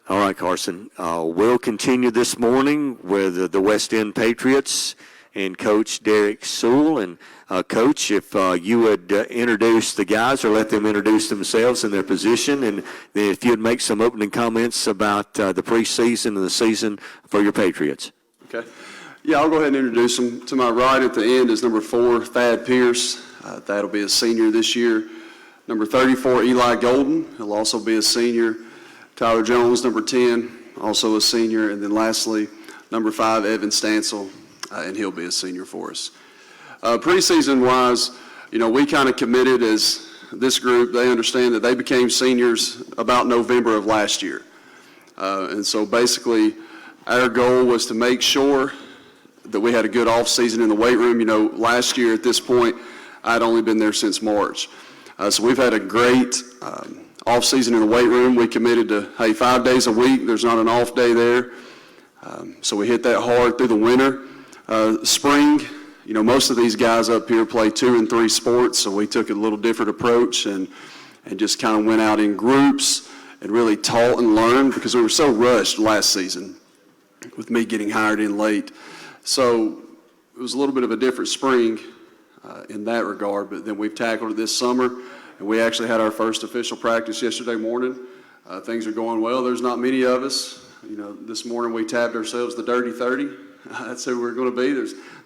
All right, Carson. We'll continue this morning with the West End Patriots and Coach Derek Sewell. And, Coach, if you would introduce the guys or let them introduce themselves and their position, and then if you'd make some opening comments about the preseason and the season for your Patriots. Okay. Yeah, I'll go ahead and introduce them. To my right at the end is number 4, Thad Pierce. Thad will be a senior this year. Number 34, Eli Golden. He'll also be a senior. Tyler Jones, number 10, also a senior. And then lastly, number 5, Evan Stansel, and he'll be a senior for us. Preseason-wise, we kind of committed as this group. They understand that they became seniors about November of last year. And so basically our goal was to make sure that we had a good off-season in the weight room. Last year at this point, I'd only been there since March. So we've had a great off-season in the weight room. We committed to, 5 days a week. There's not an off day there. So we hit that hard through the winter. Spring, most of these guys up here play 2 and 3 sports, so we took a little different approach and just kind of went out in groups and really taught and learned because we were so rushed last season with me getting hired in late. So it was a little bit of a different spring in that regard, but then we've tackled it this summer. And we actually had our first official practice yesterday morning. Things are going well. There's not many of us. This morning we tabbed ourselves the Dirty 30. That's who we're going to be.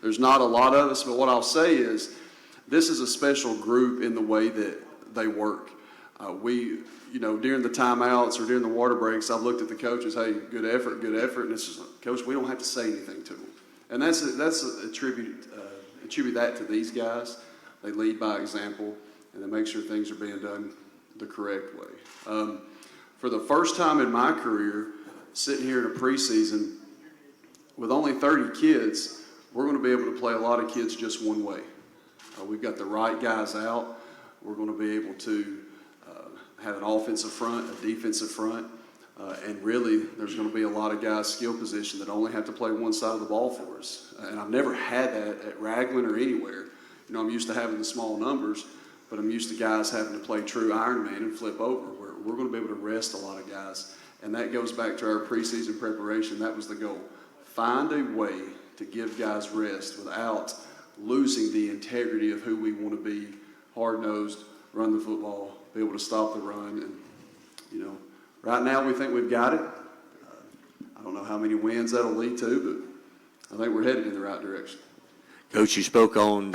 There's not a lot of us, but what I'll say is this is a special group in the way that they work. During the timeouts or during the water breaks, I've looked at the coaches, hey, good effort, and it's just, Coach, we don't have to say anything to them. And that's attribute that to these guys. They lead by example, and they make sure things are being done the correct way. For the first time in my career, sitting here in a preseason, with only 30 kids, we're going to be able to play a lot of kids just one way. We've got the right guys out. We're going to be able to have an offensive front, a defensive front, and really there's going to be a lot of guys skill position that only have to play one side of the ball for us. And I've never had that at Raglan or anywhere. I'm used to having the small numbers, but I'm used to guys having to play true Iron Man and flip over. We're going to be able to rest a lot of guys. And that goes back to our preseason preparation. That was the goal. Find a way to give guys rest without losing the integrity of who we want to be, hard-nosed, run the football, be able to stop the run. And, right now we think we've got it. I don't know how many wins that'll lead to, but I think we're headed in the right direction. Coach, you spoke on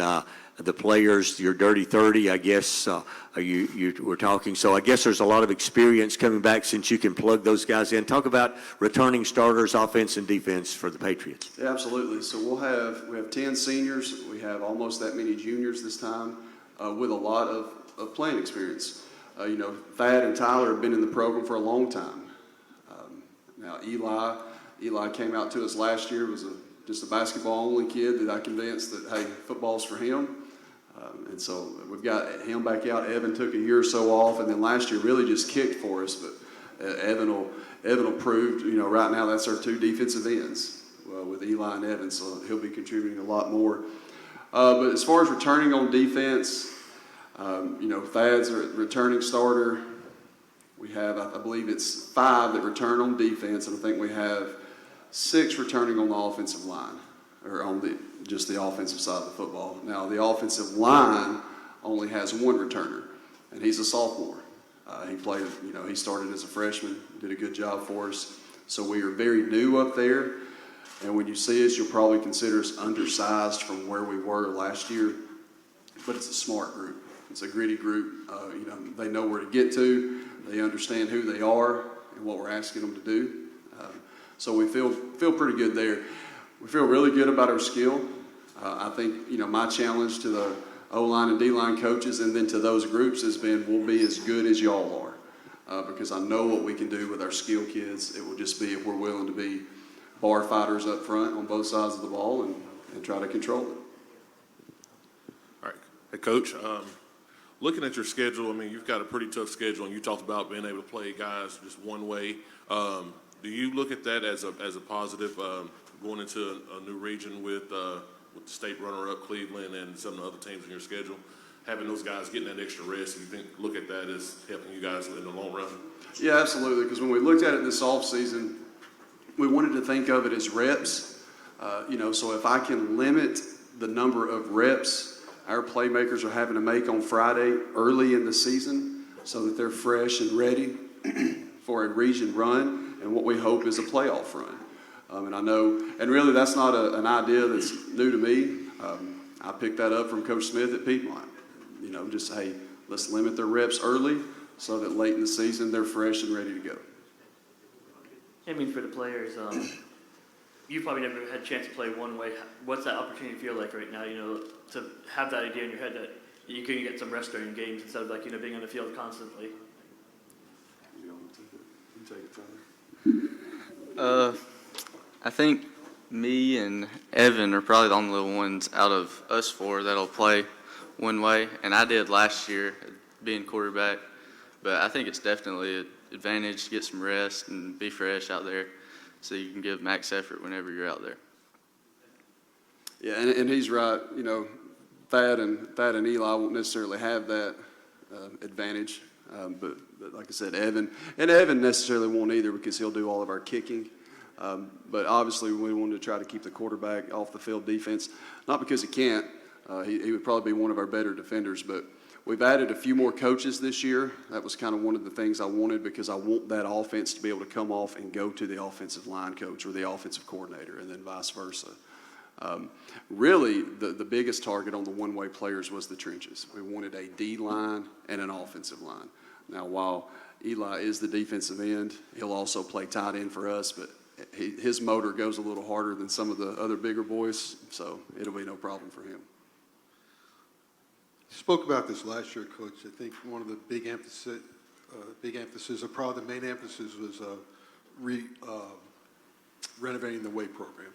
the players, your Dirty 30, I guess you were talking. So I guess there's a lot of experience coming back since you can plug those guys in. Talk about returning starters, offense and defense for the Patriots. Yeah, absolutely. So we have 10 seniors. We have almost that many juniors this time with a lot of playing experience. Thad and Tyler have been in the program for a long time. Now Eli came out to us last year, was just a basketball-only kid that I convinced that, hey, football's for him. And so we've got him back out. Evan took a year or so off, and then last year really just kicked for us. But Evan will prove, right now that's our 2 defensive ends with Eli and Evan, so he'll be contributing a lot more. But as far as returning on defense, Thad's a returning starter. We have, I believe it's 5 that return on defense, and I think we have 6 returning on the offensive line, or on just the offensive side of the football. Now, the offensive line only has 1 returner, and he's a sophomore. He started as a freshman, did a good job for us. So we are very new up there, and when you see us, you'll probably consider us undersized from where we were last year, but it's a smart group. It's a gritty group. They know where to get to. They understand who they are and what we're asking them to do. So we feel pretty good there. We feel really good about our skill. I think, my challenge to the O-line and D-line coaches and then to those groups has been, we'll be as good as y'all are. Because I know what we can do with our skill kids. It will just be if we're willing to be bar fighters up front on both sides of the ball and try to control it. All right. Hey, Coach, looking at your schedule, you've got a pretty tough schedule, and you talked about being able to play guys just one way. Do you look at that as a positive going into a new region with the state runner-up Cleveland and some of the other teams in your schedule? having those guys getting that extra rest, you look at that as helping you guys in the long run? Yeah, absolutely, because when we looked at it this offseason, we wanted to think of it as reps. So if I can limit the number of reps our playmakers are having to make on Friday early in the season so that they're fresh and ready for a region run and what we hope is a playoff run. And really that's not an idea that's new to me. I picked that up from Coach Smith at Piedmont. Hey, let's limit their reps early so that late in the season they're fresh and ready to go. I mean, for the players, you probably never had a chance to play one way. What's that opportunity feel like right now, to have that idea in your head that you can get some rest during games instead of being on the field constantly? I think me and Evan are probably the only ones out of us four that'll play one way, and I did last year being quarterback, but I think it's definitely an advantage to get some rest and be fresh out there so you can give max effort whenever you're out there. Yeah, and he's right. Thad and Eli won't necessarily have that advantage, but like I said, Evan necessarily won't either because he'll do all of our kicking. But obviously, we wanted to try to keep the quarterback off the field defense, not because he can't. He would probably be one of our better defenders, but we've added a few more coaches this year. That was kind of one of the things I wanted because I want that offense to be able to come off and go to the offensive line coach or the offensive coordinator, and then vice versa. Really, the biggest target on the one-way players was the trenches. We wanted a D-line and an offensive line. Now, while Eli is the defensive end, he'll also play tight end for us, but his motor goes a little harder than some of the other bigger boys, so it'll be no problem for him. You spoke about this last year, Coach. I think one of the big emphasis, or probably the main emphasis, was renovating the weight program,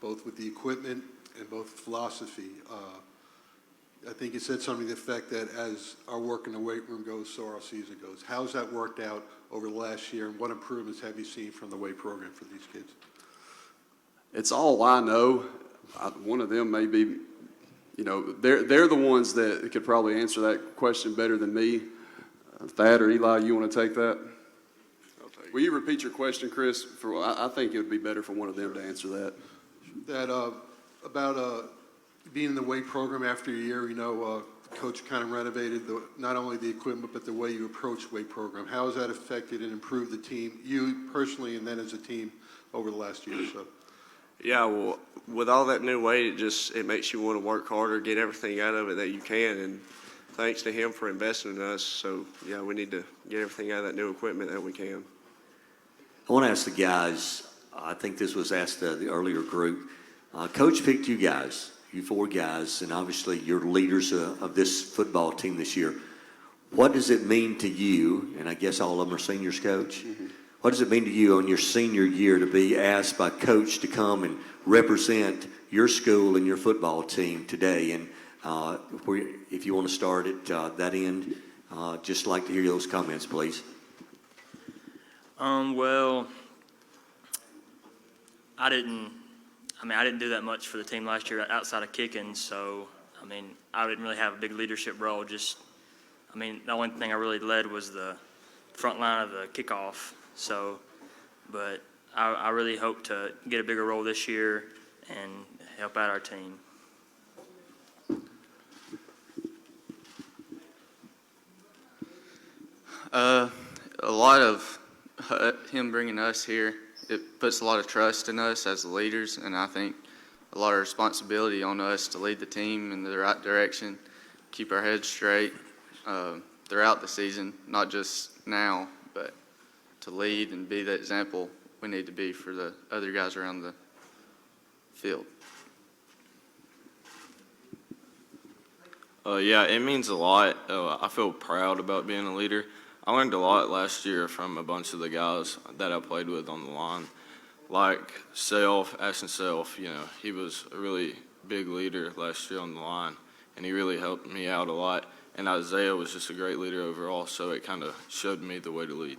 both with the equipment and both philosophy. I think you said something to the effect that as our work in the weight room goes, so our season goes. How's that worked out over the last year, and what improvements have you seen from the weight program for these kids? It's all I know. One of them may be, they're the ones that could probably answer that question better than me. Thad or Eli, you want to take that? Will you repeat your question, Chris? I think it would be better for one of them to answer that. About being in the weight program after a year, the coach kind of renovated not only the equipment but the way you approach weight program. How has that affected and improved the team, you personally, and then as a team over the last year or so? Yeah, well, with all that new weight, it makes you want to work harder, get everything out of it that you can, and thanks to him for investing in us. So, yeah, we need to get everything out of that new equipment that we can. I want to ask the guys, I think this was asked the earlier group. Coach picked you guys, you four guys, and obviously you're leaders of this football team this year. What does it mean to you, and I guess all of them are seniors, Coach, what does it mean to you on your senior year to be asked by Coach to come and represent your school and your football team today? And if you want to start at that end, just like to hear those comments, please. Well, I didn't do that much for the team last year outside of kicking, so, I didn't really have a big leadership role. The only thing I really led was the front line of the kickoff. So, but I really hope to get a bigger role this year and help out our team. A lot of him bringing us here, it puts a lot of trust in us as the leaders, and I think a lot of responsibility on us to lead the team in the right direction, keep our heads straight throughout the season, not just now, but to lead and be the example we need to be for the other guys around the field. Yeah, it means a lot. I feel proud about being a leader. I learned a lot last year from a bunch of the guys that I played with on the line. Like Ashton Self, he was a really big leader last year on the line, and he really helped me out a lot. And Isaiah was just a great leader overall, so it kind of showed me the way to lead.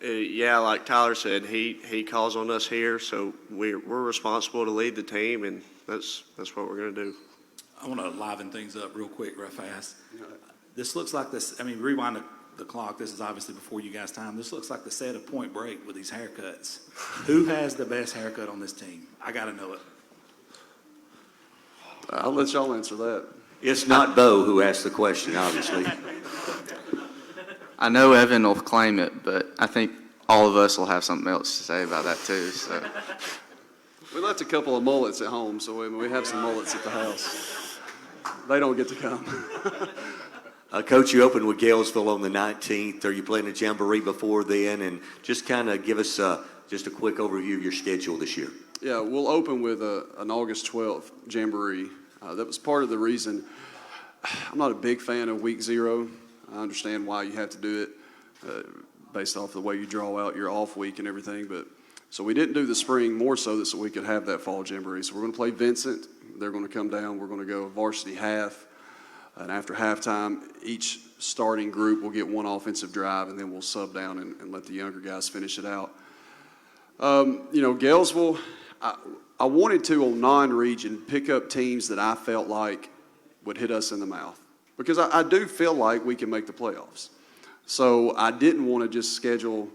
Yeah, like Tyler said, he calls on us here, so we're responsible to lead the team, and that's what we're going to do. I want to liven things up real quick, real fast. This looks like this, I mean, rewind the clock. This is obviously before you guys' time. This looks like the set of Point Break with these haircuts. Who has the best haircut on this team? I got to know it. I'll let y'all answer that. It's not Bo who asked the question, obviously. I know Evan will claim it, but I think all of us will have something else to say about that too. So We left a couple of mullets at home, so we have some mullets at the house. They don't get to come. Coach, you opened with Galesville on the 19th. Are you playing a jamboree before then? And just kind of give us just a quick overview of your schedule this year. Yeah, we'll open with an August 12th jamboree. That was part of the reason. I'm not a big fan of week 0. I understand why you have to do it based off the way you draw out your off week and everything. But so we didn't do the spring more so that so we could have that fall jamboree. So we're going to play Vincent. They're going to come down. We're going to go varsity half. And after halftime, each starting group will get one offensive drive, and then we'll sub down and let the younger guys finish it out. Galesville, I wanted to, on non-region, pick up teams that I felt like would hit us in the mouth. Because I do feel like we can make the playoffs. So I didn't want to just schedule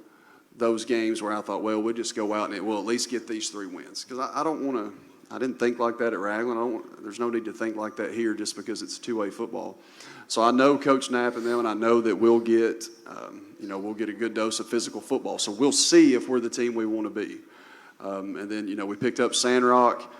those games where I thought, well, we'll just go out and we'll at least get these 3 wins. Because I don't want to, I didn't think like that at Ragland. There's no need to think like that here just because it's 2A football. So I know Coach Knapp and them, and I know that we'll get, we'll get a good dose of physical football. So we'll see if we're the team we want to be. And then, we picked up Sandrock.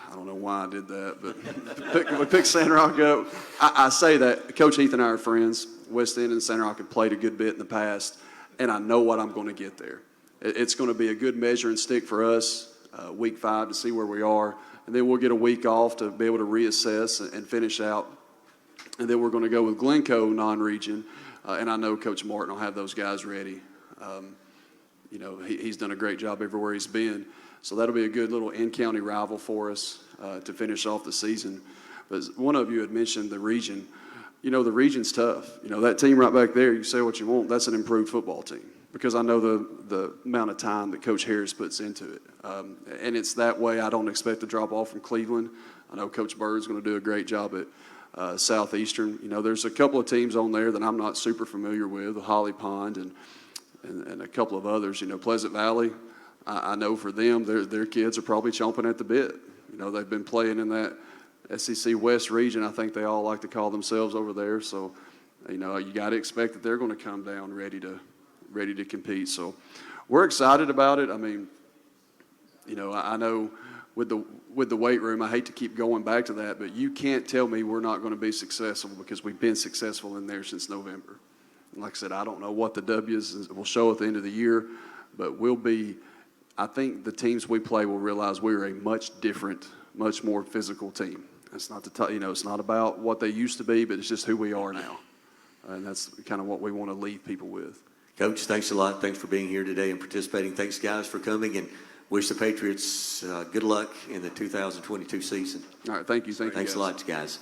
I don't know why I did that, but we picked Sandrock up. I say that. Coach Heath and I are friends. West End and Sandrock have played a good bit in the past, and I know what I'm going to get there. It's going to be a good measuring stick for us, week 5, to see where we are. And then we'll get a week off to be able to reassess and finish out. And then we're going to go with Glencoe non-region, and I know Coach Martin will have those guys ready. He's done a great job everywhere he's been. So that'll be a good little in-county rival for us to finish off the season. But one of you had mentioned the region. The region's tough. That team right back there, you say what you want, that's an improved football team. Because I know the amount of time that Coach Harris puts into it. And it's that way. I don't expect to drop off from Cleveland. I know Coach Bird's going to do a great job at Southeastern. There's a couple of teams on there that I'm not super familiar with, Holly Pond and a couple of others. Pleasant Valley, I know for them, their kids are probably chomping at the bit. They've been playing in that SEC West region. I think they all like to call themselves over there. So, you got to expect that they're going to come down ready to compete. So, we're excited about it. I mean, I know with the weight room, I hate to keep going back to that, but you can't tell me we're not going to be successful because we've been successful in there since November. And like I said, I don't know what the W's will show at the end of the year, but I think the teams we play will realize we're a much different, much more physical team. It's not it's not about what they used to be, but it's just who we are now. And that's kind of what we want to leave people with. Coach, thanks a lot. Thanks for being here today and participating. Thanks, guys, for coming, and wish the Patriots good luck in the 2022 season. All right, thank you. Thanks a lot, guys.